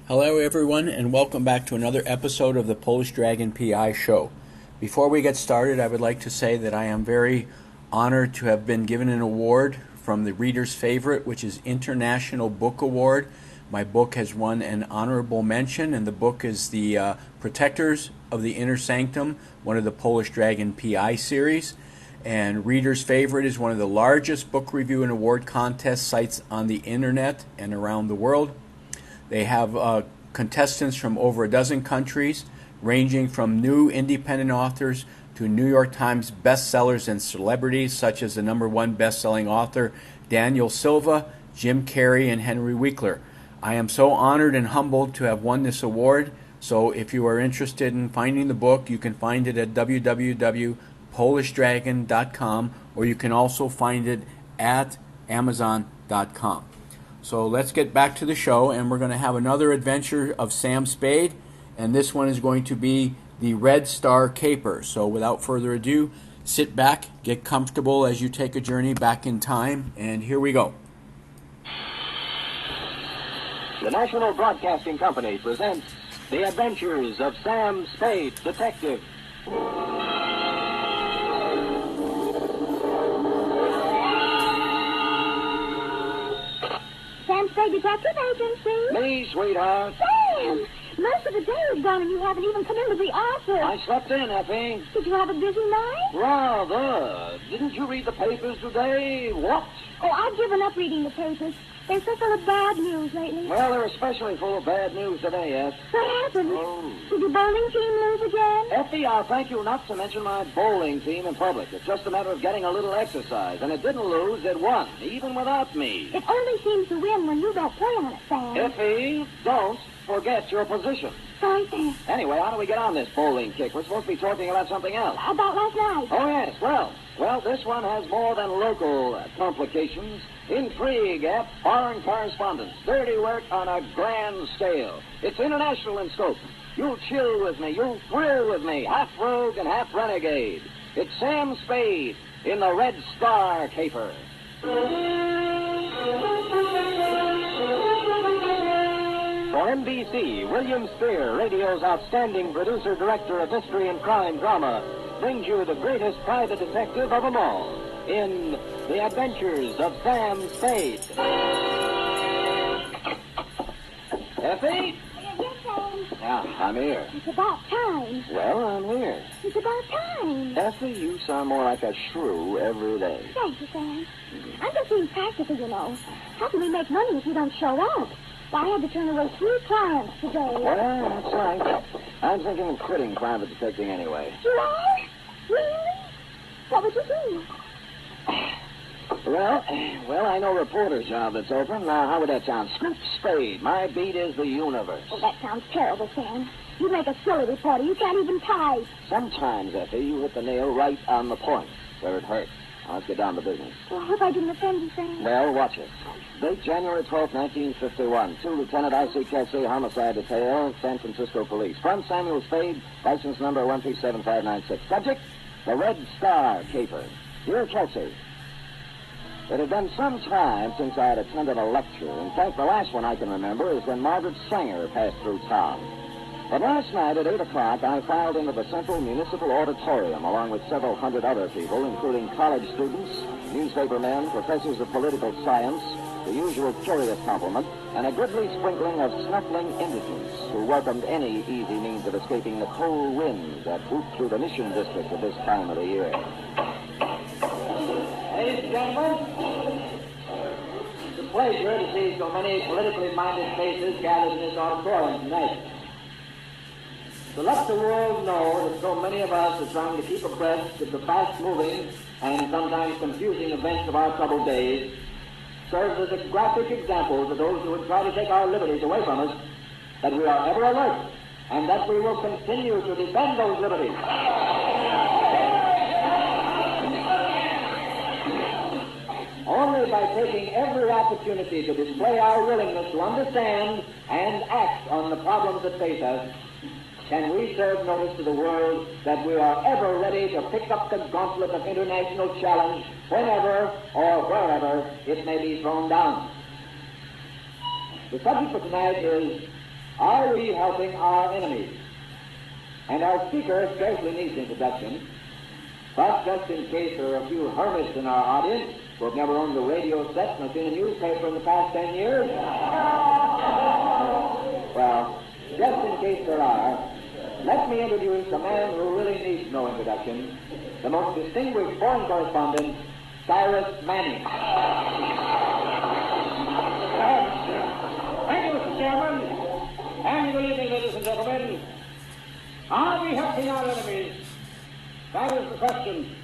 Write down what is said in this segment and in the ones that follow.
Hello everyone and welcome back to another episode of the Polish Dragon PI Show. Before we get started, I would like to say that I am very honored to have been given an award from the Reader's Favorite, which is International Book Award. My book has won an honorable mention, and the book is The Protectors of the Inner Sanctum, one of the Polish Dragon PI series. And Reader's Favorite is one of the largest book review and award contest sites on the internet and around the world. They have contestants from over a dozen countries, ranging from new independent authors to New York Times bestsellers and celebrities such as the #1 best-selling author Daniel Silva, Jim Carrey, and Henry Winkler. I am so honored and humbled to have won this award. So if you are interested in finding the book, you can find it at www.polishdragon.com, or you can also find it at amazon.com. So let's get back to the show, and we're going to have another adventure of Sam Spade, and this one is going to be the Red Star Caper. So without further ado, sit back, get comfortable as you take a journey back in time, and here we go. The National Broadcasting Company presents The Adventures of Sam Spade, Detective. Sam Spade Detective Agency. Me, sweetheart. Sam, most of the day is gone and you haven't even come into the office. I slept in, Effie. Did you have a busy night? Rather. Didn't you read the papers today? What? Oh, I've given up reading the papers. They're so full of bad news lately. Well, they're especially full of bad news today, yes. What happened? Oh. Did your bowling team lose again? Effie, I'll thank you not to mention my bowling team in public. It's just a matter of getting a little exercise. And it didn't lose, it won, even without me. It only seems to win when you don't play on it, Sam. Effie, don't forget your position. Sorry, Sam. Anyway, how do we get on this bowling kick? We're supposed to be talking about something else. About last night. Oh, yes. Well, this one has more than local complications. Intrigue at foreign correspondence. Dirty work on a grand scale. It's international in scope. You'll chill with me. You'll thrill with me. Half rogue and half renegade. It's Sam Spade in the Red Star Caper. For NBC, William Spear, radio's outstanding producer-director of mystery and crime drama, brings you the greatest private detective of them all in The Adventures of Sam Spade. Effie? Yes, Sam. Yeah, I'm here. It's about time. Well, I'm here. It's about time. Effie, you sound more like a shrew every day. Thank you, Sam. I'm just being practical, you know. How can we make money if we don't show up? I had to turn away 3 clients today. Well, that's right. I'm thinking of quitting private detecting anyway. You are? Really? What would you do? Well, I know a reporter job that's open. Now, how would that sound? Scoop Spade. My beat is the universe. Oh, that sounds terrible, Sam. You make a silly reporter. You can't even type. Sometimes, Effie, you hit the nail right on the point where it hurts. Now, let's get down to business. Well, I hope I didn't offend you, Sam. Well, watch it. Date January 12, 1951. To Lieutenant I.C. Kelsey, Homicide Detail, San Francisco Police. From Samuel Spade, license number 137596. Subject, the Red Star Caper. Dear Kelsey, it had been some time since I had attended a lecture. In fact, the last one I can remember is when Margaret Sanger passed through town. But last night at 8 o'clock, I filed into the Central Municipal Auditorium along with several hundred other people, including college students, newspaper men, professors of political science, the usual curious complement, and a goodly sprinkling of snuffling indigents who welcomed any easy means of escaping the cold winds that whoop through the Mission District at this time of the year. Ladies and gentlemen, it's a pleasure to see so many politically minded faces gathered in this auditorium tonight. To let the world know that so many of us are trying to keep abreast of the fast-moving and sometimes confusing events of our troubled days serves as a graphic example to those who would try to take our liberties away from us, that we are ever alert and that we will continue to defend those liberties. Only by taking every opportunity to display our willingness to understand and act on the problems that face us can we serve notice to the world that we are ever ready to pick up the gauntlet of international challenge whenever or wherever it may be thrown down. The subject for tonight is Are we helping our enemies? And our speaker scarcely needs introduction, but just in case there are a few hermits in our audience who have never owned a radio set and have seen a newspaper in the past 10 years, well, just in case there are, let me introduce a man who really needs no introduction, the most distinguished foreign correspondent, Cyrus Manning. Thank you, Mr. Chairman. And good evening, ladies and gentlemen. Are we helping our enemies? That is the question.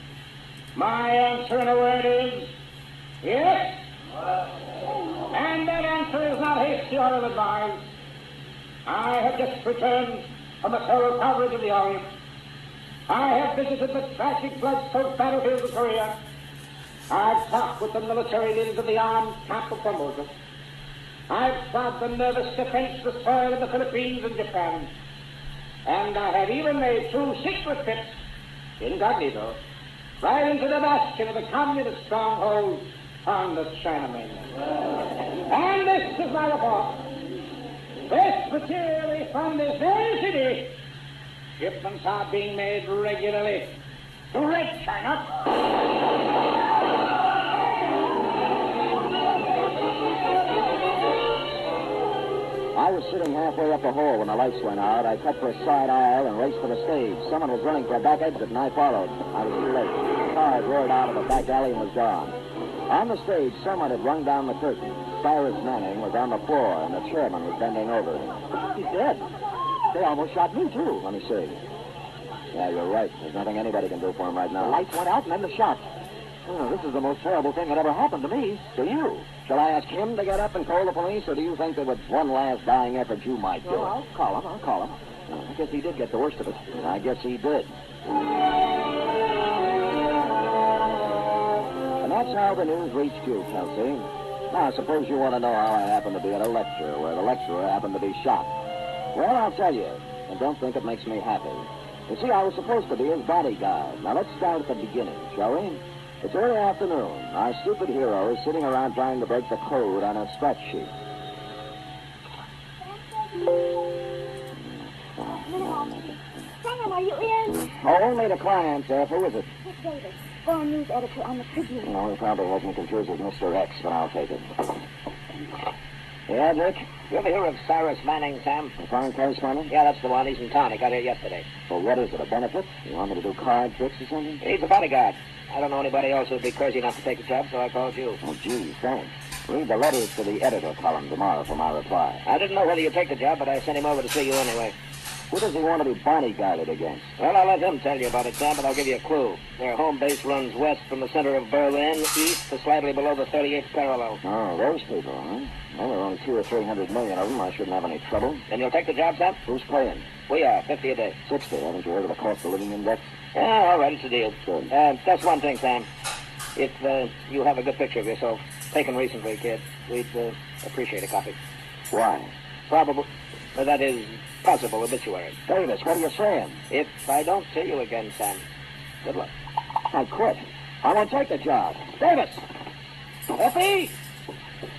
My answer in a word is yes. And that answer is not hasty or ill-advised. I have just returned from the thorough coverage of the Orient. I have visited the tragic blood-soaked battlefields of Korea. I've talked with the military leaders of the armed camp of Formosa. I've trod the nervous defenseless soil of the Philippines and Japan. And I have even made 2 secret trips, incognito, right into the bastion of the communist stronghold on the China mainland. And this is my report. This materially from this very city, shipments are being made regularly to Red China. I was sitting halfway up the hall when the lights went out. I cut for a side aisle and raced for the stage. Someone was running for a back exit, and I followed. I was too late. The car had roared out of a back alley and was gone. On the stage, someone had rung down the curtain. Cyrus Manning was on the floor, and the chairman was bending over him. He's dead. They almost shot me, too. Let me see. Yeah, you're right. There's nothing anybody can do for him right now. The lights went out, and then the shot. Oh, this is the most terrible thing that ever happened to me. To you. Shall I ask him to get up and call the police, or do you think that with one last dying effort you might do it? I'll call him. I guess he did get the worst of it. I guess he did. And that's how the news reached you, Kelsey. Now, suppose you want to know how I happened to be at a lecture where the lecturer happened to be shot. Well, I'll tell you, and don't think it makes me happy. You see, I was supposed to be his bodyguard. Now, let's start at the beginning, shall we? It's early afternoon. Our stupid hero is sitting around trying to break the code on a scratch sheet. Sam, are you in? Oh, only the client, F. Who is it? It's Davis, foreign news editor on the Tribune. No, he probably hasn't confused with Mr. X, but I'll take it. Yeah, Dick? You ever hear of Cyrus Manning, Sam? The foreign correspondent? Yeah, that's the one. He's in town. He got here yesterday. Well, what is it, a benefit? You want me to do card tricks or something? He needs a bodyguard. I don't know anybody else who'd be crazy enough to take the job, so I called you. Oh, gee, thanks. Read the letters to the editor column tomorrow for my reply. I didn't know whether you'd take the job, but I sent him over to see you anyway. Who does he want to be bodyguarded against? Well, I'll let him tell you about it, Sam, but I'll give you a clue. Their home base runs west from the center of Berlin, east to slightly below the 38th parallel. Oh, those people, huh? Well, there are only 200 or 300 million of them. I shouldn't have any trouble. Then you'll take the job, Sam? Who's paying? We are, 50 a day. 60. Haven't you heard of the cost of living index? Yeah, all right, it's a deal. Good. That's one thing, Sam. If you have a good picture of yourself, taken recently, kid, we'd appreciate a copy. Why? Probable. That is, possible obituary. Davis, what are you saying? If I don't see you again, Sam, good luck. I quit. I won't take the job. Davis! Effie!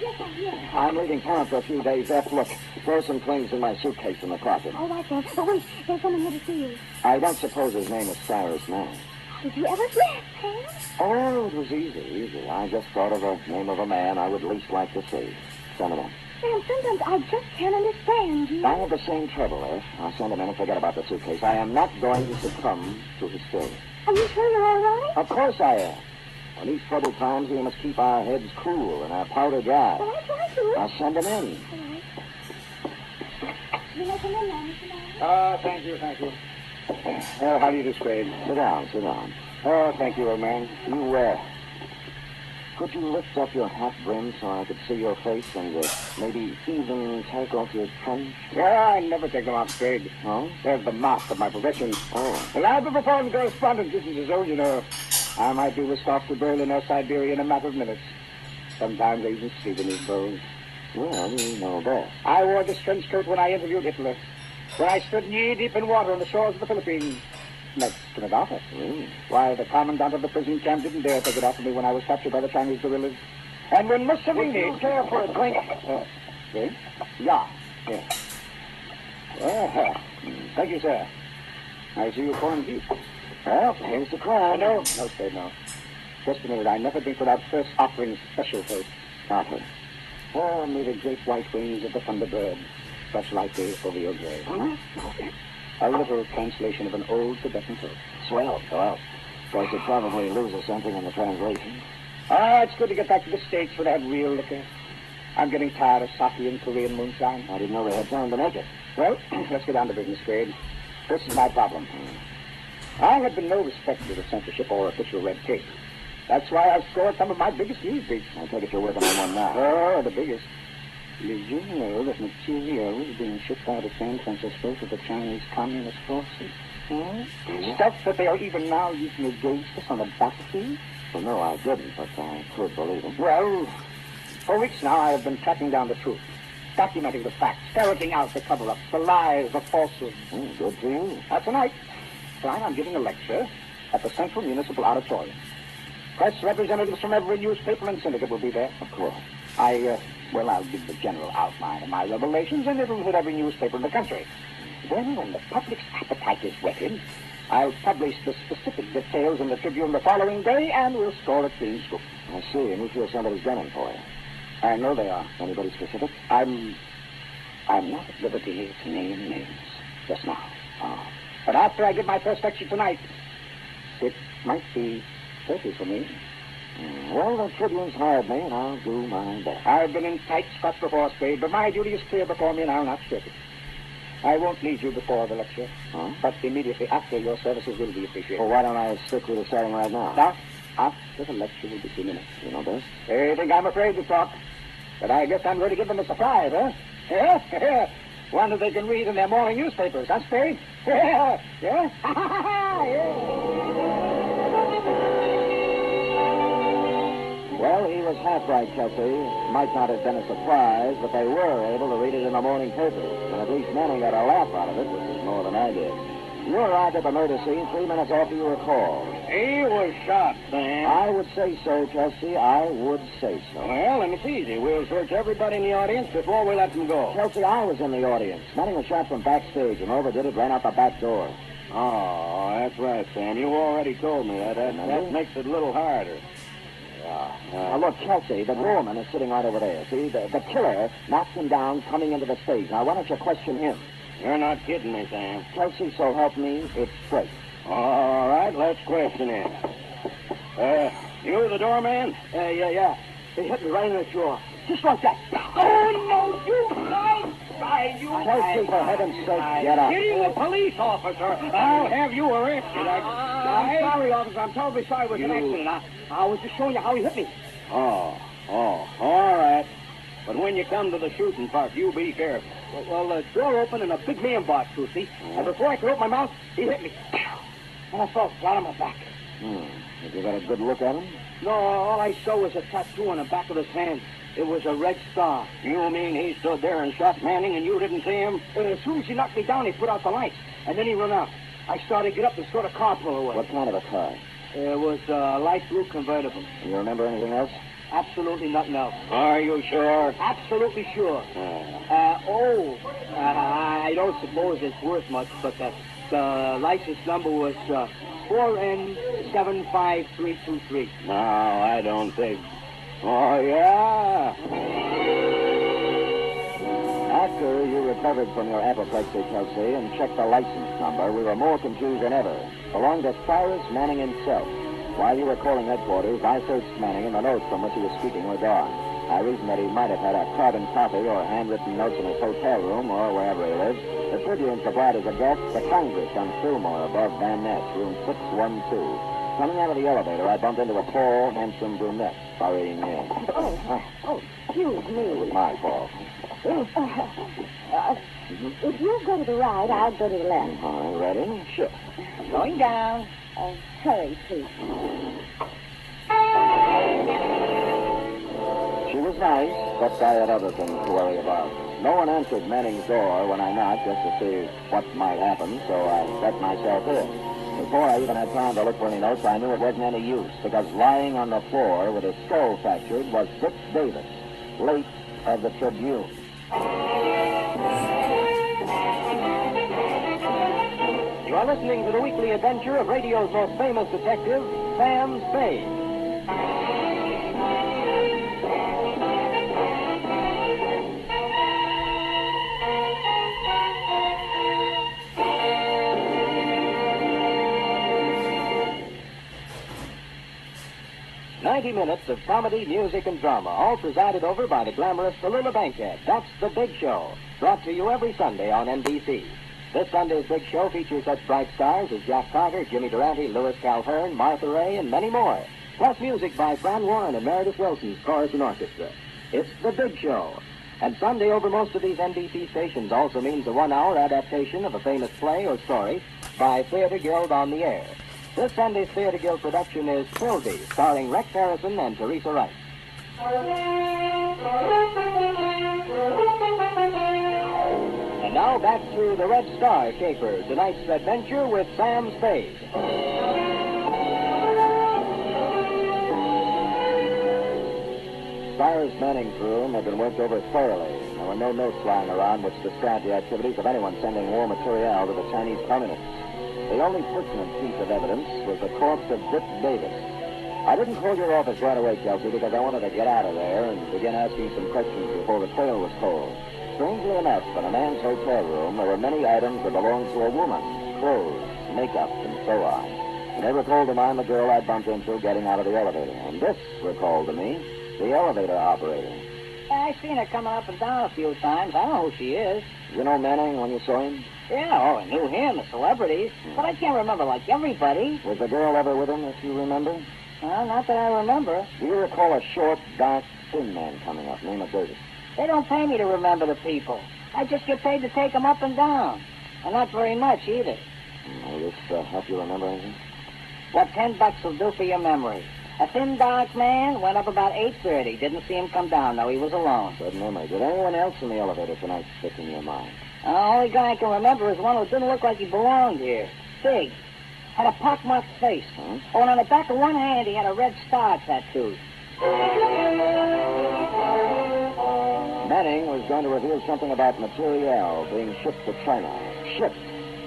Yes, I'm here. I'm leaving town for a few days. F, look, throw some things in my suitcase in the closet. All right, then. But wait, there's someone here to see you. I don't suppose his name is Cyrus Manning. Did you ever guess, Sam? Oh, it was easy. I just thought of the name of a man I would least like to see. Send him in. Sam, sometimes I just can't understand you. I have the same trouble, F. I'll send him in and forget about the suitcase. I am not going to succumb to hysteria. Are you sure you're all right? Of course I am. In these troubled times, we must keep our heads cool and our powder dry. Well, I try to. I'll send him in. All right. You let him in now, Mr. Manning? Thank you. Well, how do you do, Spade? Sit down. Oh, thank you, old man. You, could you lift up your hat brim so I could see your face and maybe even take off your trench? Yeah, I never take them off, Spade. Oh? There's the mark of my profession. Oh. The life of a foreign correspondent isn't his own, you know. I might do a stop to Berlin or Siberia in a matter of minutes. Sometimes I even sleep in these clothes. Well, you know that. I wore this trench coat when I interviewed Hitler. When I stood knee-deep in water on the shores of the Philippines. Next to MacArthur. Why, the commandant of the prison camp didn't dare take it off of me when I was captured by the Chinese guerrillas. And when Mussolini... Would you care for a drink? See? Yeah. Thank you, sir. I see you pouring deep. Well, here's the crime. No, Spade, no. Just a minute. I never drink without first offering special toast. Offer. Oh, may the great white wings of the thunderbird stretch lightly over your grave. A literal translation of an old Tibetan toast. Swell. Well, of course, it probably loses something in the translation. It's good to get back to the States for that real liquor. I'm getting tired of sake and Korean moonshine. I didn't know they had time to make it. Well, let's get down to business, Spade. This is my problem. I have been no respecter of censorship or official red tape. That's why I've scored some of my biggest news beats. I take it you're working on one now. Oh, the biggest. Did you know that material is being shipped out of San Francisco to the Chinese Communist forces? Stuff that they are even now using against us on the battlefield? Well, no, I didn't, but I could believe it. Well, for weeks now I have been tracking down the truth, documenting the facts, ferreting out the cover-ups, the lies, the falsehoods. Good for you. Tonight I'm giving a lecture at the Central Municipal Auditorium. Press representatives from every newspaper and syndicate will be there. Of course. I'll give the general outline of my revelations, and it'll hit every newspaper in the country. Then, when the public's appetite is whetted, I'll publish the specific details in the Tribune the following day, and we'll score a clean scoop. I see, and you feel somebody's gunning for you. I know they are. Anybody specific? I'm not at liberty to name names just now. But after I give my first lecture tonight, it might be tricky for me. Well, the Tribune's hired me, and I'll do my best. I've been in tight spots before, Spade, but my duty is clear before me, and I'll not shirk it. I won't need you before the lecture, but immediately after your services will be appreciated. Well, why don't I stick with the starting right now? Now, after the lecture will be 2 minutes. You know best. They think I'm afraid to talk, but I guess I'm going to give them a surprise, huh? Yeah? One that they can read in their morning newspapers, huh, Spade? Yeah? Yeah? Well, he was half right, Kelsey. Might not have been a surprise, but they were able to read it in the morning papers. And at least Manning got a laugh out of it, which is more than I did. You arrived at the murder scene 3 minutes after you were called. He was shot, Sam. I would say so, Kelsey. I would say so. Well, then it's easy. We'll search everybody in the audience before we let them go. Kelsey, I was in the audience. Manning was shot from backstage, and overdid it, ran out the back door. Oh, that's right, Sam. You already told me that. That makes it a little harder. Now, look, Kelsey, the doorman is sitting right over there. See, the killer knocked him down coming into the stage. Now, why don't you question him? You're not kidding me, Sam. Kelsey, so help me, it's straight. All right, let's question him. You the doorman? Yeah. They hit me right in the jaw. Just like that. Oh, no, you lied. Kelsey, for heaven's sake, get up. Hitting a police officer. I'll have you arrested. I'm sorry, officer. I'm terribly sorry. It was an accident. I was just showing you how he hit me. Oh, all right. But when you come to the shooting part, you be careful. Well, the door opened and a big man barked through, see? And before I could open my mouth, he hit me. And I fell flat on my back. Did you got a good look at him? No, all I saw was a tattoo on the back of his hand. It was a red star. You mean he stood there and shot Manning and you didn't see him? As soon as he knocked me down, he put out the lights. And then he ran out. I started to get up and saw the car pull away. What kind of a car? It was a light blue convertible. You remember anything else? Absolutely nothing else. Are you sure? Absolutely sure. I don't suppose it's worth much, but the license number was 4N75323. No, I don't think. Oh, yeah? After you recovered from your apoplexy, Kelsey, and checked the license number, we were more confused than ever. Belonged to Cyrus Manning himself. While you were calling headquarters, I searched Manning, and the notes from which he was speaking were gone. I reasoned that he might have had a carbon copy or handwritten notes in his hotel room or wherever he lived. The Tribune supplied as a guest the Congress on Fillmore above Van Ness, room 612. Coming out of the elevator, I bumped into a tall, handsome brunette hurrying in. Excuse It me. was my fault. If you go to the right, I'll go to the left. All right, ready? Sure. Going down. Hurry, please. She was nice, but I had other things to worry about. No one answered Manning's door when I knocked just to see what might happen, so I let myself in. Before I even had time to look for any notes, I knew it wasn't any use, because lying on the floor with his skull fractured was Dick Davis, late of the Tribune. You are listening to the weekly adventure of radio's most famous detective, Sam Spade. 90 minutes of comedy, music, and drama, all presided over by the glamorous Tallulah Bankhead. That's The Big Show, brought to you every Sunday on NBC. This Sunday's Big Show features such bright stars as Jack Carter, Jimmy Durante, Louis Calhern, Martha Ray, and many more. Plus music by Fran Warren and Meredith Wilson's chorus and orchestra. It's The Big Show. And Sunday over most of these NBC stations also means a one-hour adaptation of a famous play or story by Theater Guild on the Air. This Sunday's Theater Guild production is Philby, starring Rex Harrison and Teresa Wright. And now back to the Red Star caper, tonight's adventure with Sam Spade. Cyrus Manning's room had been worked over thoroughly. There were no notes lying around which described the activities of anyone sending war material to the Chinese communists. The only pertinent piece of evidence was the corpse of Britt Davis. I didn't call your office right away, Kelsey, because I wanted to get out of there and begin asking some questions before the tale was told. Strangely enough, in a man's hotel room, there were many items that belonged to a woman, clothes, makeup, and so on. And they recalled to mind the girl I bumped into getting out of the elevator. And this recalled to me the elevator operator. I seen her coming up and down a few times. I don't know who she is. You know Manning when you saw him? Yeah, I knew him, the celebrities. But I can't remember like everybody. Was the girl ever with him, if you remember? Well, not that I remember. Do you recall a short, dark, thin man coming up, name of Davis? They don't pay me to remember the people. I just get paid to take them up and down. And not very much either. Will this help you remember anything? What $10 will do for your memory? A thin, dark man went up about 8:30. Didn't see him come down, though. He was alone. Good memory. Did anyone else in the elevator tonight stick in your mind? The only guy I can remember is one who didn't look like he belonged here. Big. Had a pockmarked face. Huh? Oh, and on the back of one hand, he had a red star tattooed. Manning was going to reveal something about materiel being shipped to China. Shipped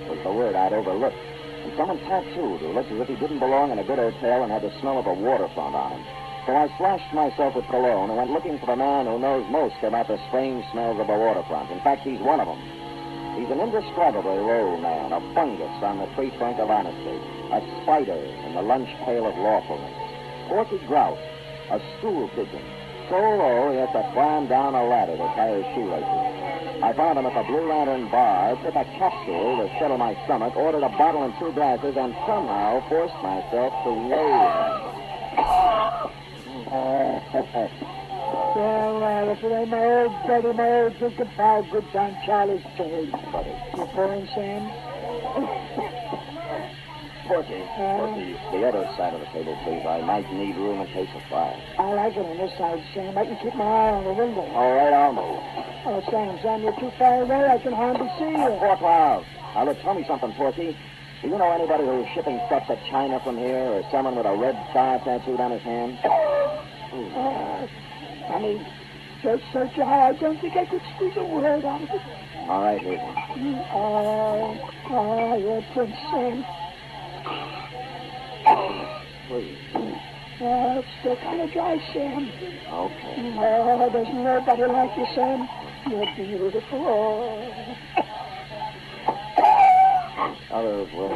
was the word I'd overlooked. And someone tattooed who looked as if he didn't belong in a good hotel and had the smell of a waterfront on him. So I splashed myself with cologne and went looking for the man who knows most about the strange smells of a waterfront. In fact, he's one of them. He's an indescribably low man, a fungus on the tree trunk of honesty, a spider in the lunch pail of lawfulness. Porky grouse, a stool pigeon. So low he has to climb down a ladder to tie his shoelaces. I found him at the Blue Lantern bar, took a capsule to settle my stomach, ordered a bottle and 2 glasses, and somehow forced myself to wave him. Well, if it ain't my old buddy, my old drinking pal, good time Charlie's Spade. You pouring, Sam? Porky, the other side of the table, please. I might need room in case of fire. I like it on this side, Sam. I can keep my eye on the window. All right, I'll move. Oh, Sam, you're too far away. I can hardly see you. 4 clouds. Now, look, tell me something, Porky. Do you know anybody who's shipping stuff to China from here, or someone with a red star tattooed on his hand? I mean, just search your heart. I don't think I could squeeze a word out of it. All right, listen. You're Prince Sam. Please. It's still kind of dry, Sam. Okay. Oh, there's nobody like you, Sam. You're beautiful. Others will.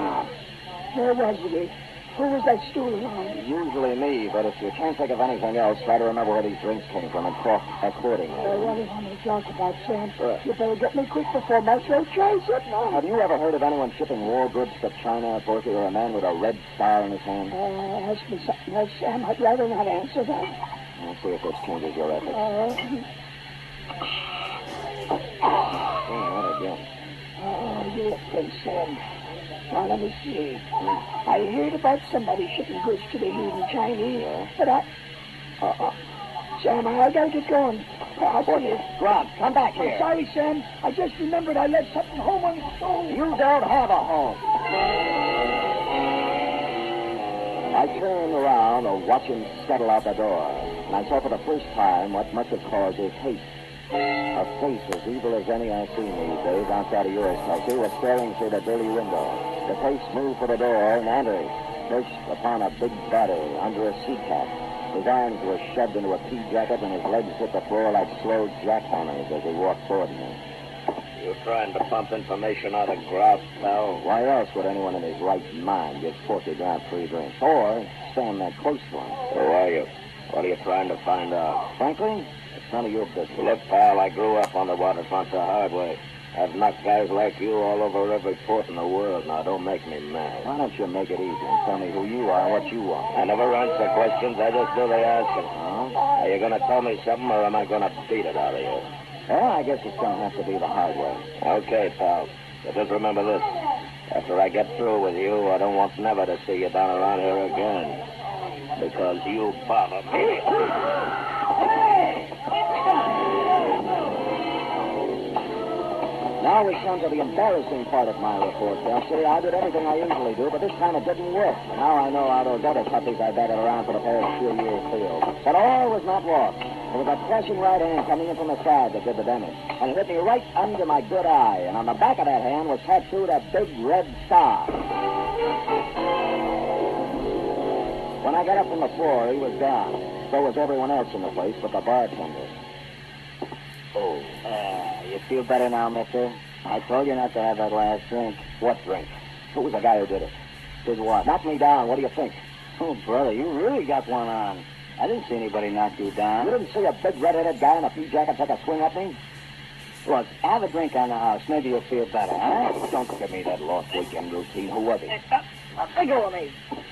Where was he? Who was that stool around? Usually me, but if you can't think of anything else, try to remember where these drinks came from and talk accordingly. What do you want to talk about, Sam? Sure. You better get me quick before my throat dries up now. Have you ever heard of anyone shipping war goods to China, Porky, or a man with a red star in his hand? Ask me something else, Sam. I'd rather not answer that. I'll see if this changes your efforts. Not again. You Prince Sam. Now, let me see. I heard about somebody shipping goods to the heathen Chinese, but Sam, I gotta get going. I'll see you. Rob, come back here. I'm sorry, Sam. I just remembered I left something home on the stove. You don't have a home. I turned around to watch him scuttle out the door, and I saw for the first time what must have caused his hate. A face as evil as any I've seen these days outside of yours, Kelsey, was staring through the dirty window. The face moved for the door and entered, pushed upon a big body under a sea cap. His arms were shoved into a pea jacket and his legs hit the floor like slow jackhammers as he walked toward me. You trying to pump information out of grouse, pal? Why else would anyone in his right mind give Porky Grant free drinks? Or stand that close to him? Who are you? What are you trying to find out? Frankly, it's none of your business. Look, pal, I grew up on the waterfront the hard way. I've knocked guys like you all over every port in the world. Now, don't make me mad. Why don't you make it easy and tell me who you are and what you want? I never answer questions. I just do the asking. Huh? Are you going to tell me something, or am I going to beat it out of you? Well, I guess it's going to have to be the hard way. Okay, pal. But just remember this. After I get through with you, I don't want never to see you down around here again. Because you bother me. Now we come to the embarrassing part of my report, Kelsey. I did everything I usually do, but this time it didn't work. Now I know how those other puppies I batted around for the past few years feel. But all was not lost. There was a crashing right hand coming in from the side that did the damage. And it hit me right under my good eye. And on the back of that hand was tattooed a big red star. When I got up from the floor, he was gone. So was everyone else in the place but the bartender. Oh. You feel better now, mister? I told you not to have that last drink. What drink? Who was the guy who did it? Did what? Knock me down. What do you think? Oh, brother, you really got one on. I didn't see anybody knock you down. You didn't see a big red-headed guy in a pea jacket take a swing at me? Look, have a drink on the house. Maybe you'll feel better, huh? Don't give me that lost weekend routine. Who was he? Let go of me.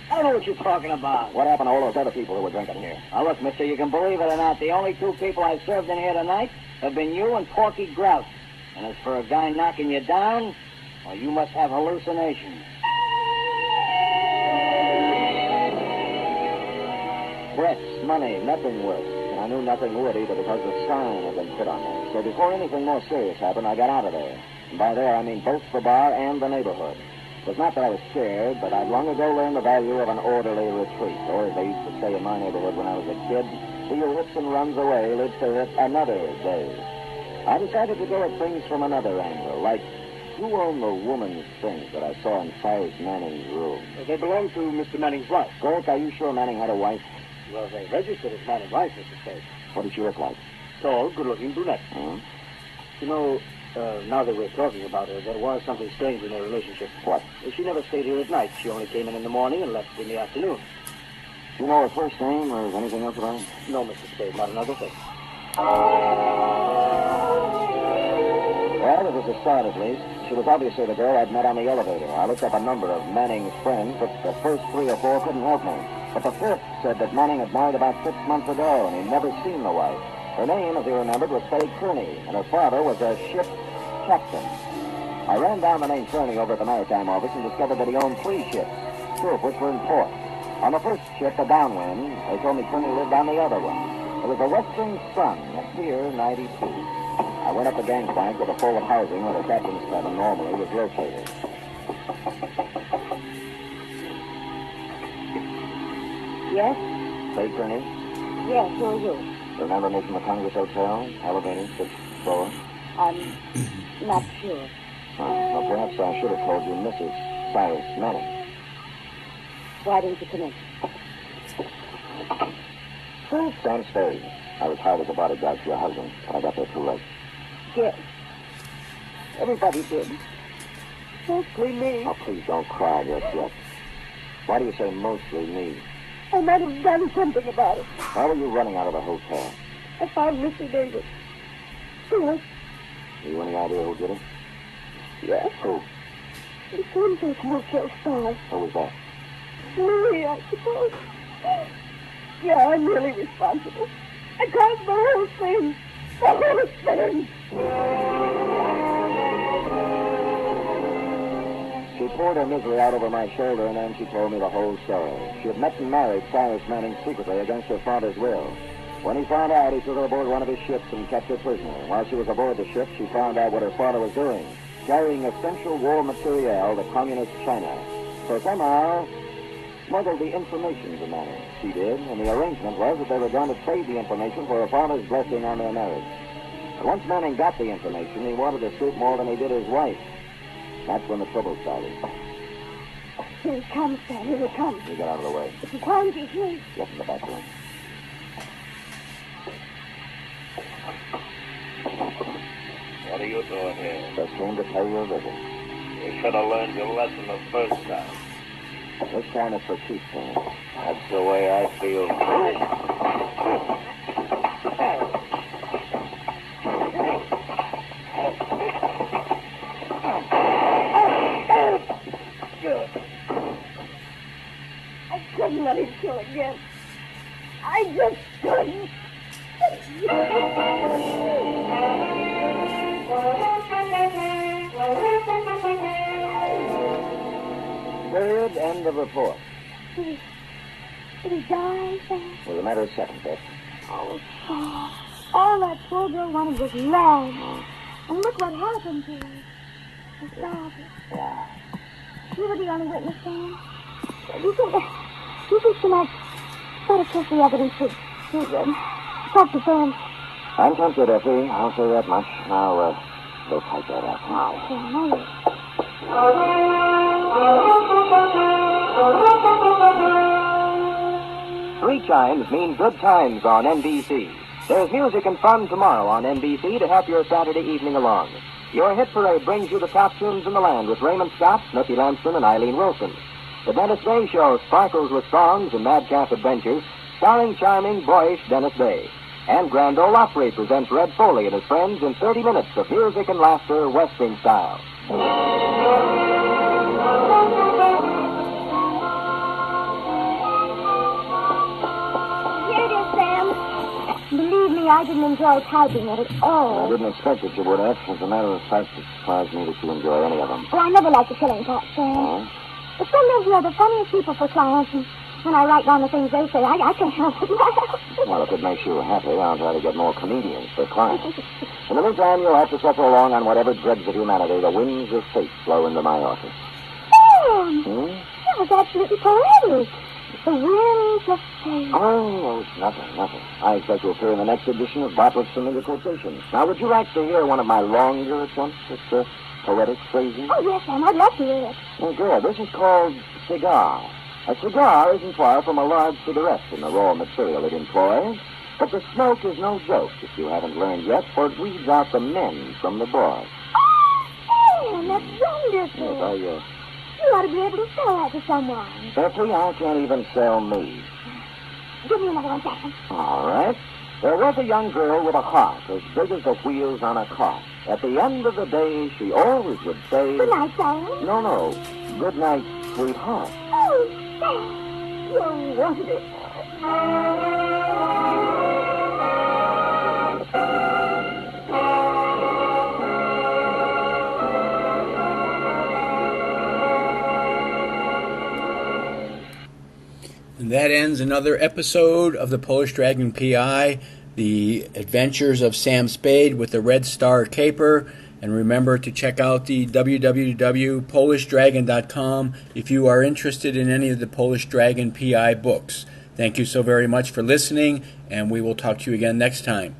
I don't know what you're talking about. What happened to all those other people who were drinking here? Now, look, mister, you can believe it or not, the only two people I served in here tonight have been you and Porky Grouse. And as for a guy knocking you down, well, you must have hallucinations. Threats, money, nothing worked. And I knew nothing would either because the sign had been put on me. So before anything more serious happened, I got out of there. And by there, I mean both the bar and the neighborhood. It was not that I was scared, but I'd long ago learned the value of an orderly retreat. Or, as they used to say in my neighborhood when I was a kid, he who hits and runs away lives to hit another day. I decided to go at things from another angle, like who owned the woman's things that I saw in Cyrus Manning's room? They belong to Mr. Manning's wife. Gert, are you sure Manning had a wife? Well, they registered as Manning's wife, Mr. Spade. What did she look like? Tall, good-looking brunette. Hmm? You know, now that we're talking about her, there was something strange in their relationship. What? She never stayed here at night. She only came in the morning and left in the afternoon. Do you know her first name or anything else about her? No, Mr. Spade, not another thing. Well, it was a start at least. She was obviously the girl I'd met on the elevator. I looked up a number of Manning's friends, but the first 3 or 4 couldn't help me. But the 5th said that Manning had married about 6 months ago, and he'd never seen the wife. Her name, as he remembered, was Faye Kearney, and her father was a ship captain. I ran down the name Kearney over at the maritime office and discovered that he owned 3 ships, 2 of which were in port. On the first ship, the Downwind, they told me Kearney lived on the other one. It was the Western Sun, at Pier 92. I went up the gangplank to the forward housing where the captain's cabin normally was located. Yes? Faye Kearney, Yes, who are you? remember me from the Congress Hotel, elevator, 6th floor? I'm not sure. Well, perhaps I should have told you Mrs. Cyrus Manning. Why didn't you come in? Sam Spade. I was hired as a bodyguard for your husband, but I got there too late. Yes. Everybody did. Mostly me. Oh, please don't cry just yet. Why do you say mostly me? I might have done something about it. Why were you running out of the hotel? I found Mr. Davis. Yes. You any idea who did it? Yes. Who? The sunset motel star. Who was that? Me, I suppose. Yeah, I'm really responsible. I caused the whole thing. The whole thing. She poured her misery out over my shoulder, and then she told me the whole story. She had met and married Cyrus Manning secretly against her father's will. When he found out, he took her aboard one of his ships and kept her prisoner. While she was aboard the ship, she found out what her father was doing, carrying essential war materiel to communist China. So somehow, smuggled the information to Manning. She did, and the arrangement was that they were going to trade the information for her father's blessing on their marriage. But once Manning got the information, he wanted to suit more than he did his wife. That's when the trouble started. Here it comes, Sam. Here it comes. You get out of the way. It's a quantity, please. Get in the back room. What are you doing here? Just came to pay your visit. You should have learned your lesson the first time. This time it's for keeps, Sam. That's the way I feel. I couldn't let him kill again. I just couldn't. Period. End of report. Did he die, Sam? Was a matter of seconds, Beth. Oh, Sam. All that poor girl wanted was love. And look what happened to her. Her father. Yeah. You were the only witness, Sam. You think she might try to kiss the evidence with talk to Sam? I'm tempted, Effie. I'll say that much. Now, go type that up. Oh, Sam, I will. Three chimes mean good times on NBC. There's music and fun tomorrow on NBC to help your Saturday evening along. Your hit parade brings you the top tunes in the land with Raymond Scott, Snooky Lampson, and Eileen Wilson. The Dennis Day Show sparkles with songs and madcap adventures, starring charming, boyish Dennis Day. And Grand Ole Opry presents Red Foley and his friends in 30 minutes of music and laughter, Western style. Here it is, Sam. Believe me, I didn't enjoy typing it at all. I didn't expect that you would have. As a matter of fact, it surprised me that you enjoy any of them. Well, I never liked the killing part, Sam. Huh? But sometimes you're the funniest people for clients, and when I write down the things they say, I can't help it. Well, if it makes you happy, I'll try to get more comedians for clients. In the meantime, you'll have to suffer along on whatever dregs of humanity the winds of fate blow into my office. Sam! Hmm? That was absolutely poetic. The winds of fate. Oh, it's nothing. I expect to appear in the next edition of Bartlett's Familiar Quotations. Now, would you like to hear one of my longer attempts at poetic phrasing? Oh, yes, Sam, I'd love to hear it. Oh, good. This is called cigar. A cigar isn't far from a large cigarette in the raw material it employs, but the smoke is no joke, if you haven't learned yet, for it weeds out the men from the boys. Oh, Sam, that's wonderful. Yes, You ought to be able to sell that to someone. Becky, I can't even sell me. Give me another one, Sam. All right. There was a young girl with a heart as big as the wheels on a cart. At the end of the day, she always would say... Good night, Sam. No. Good night, sweetheart. Oh, Sam, you're wonderful. And that ends another episode of the Polish Dragon PI, The Adventures of Sam Spade with the Red Star Caper. And remember to check out the www.polishdragon.com if you are interested in any of the Polish Dragon PI books. Thank you so very much for listening, and we will talk to you again next time.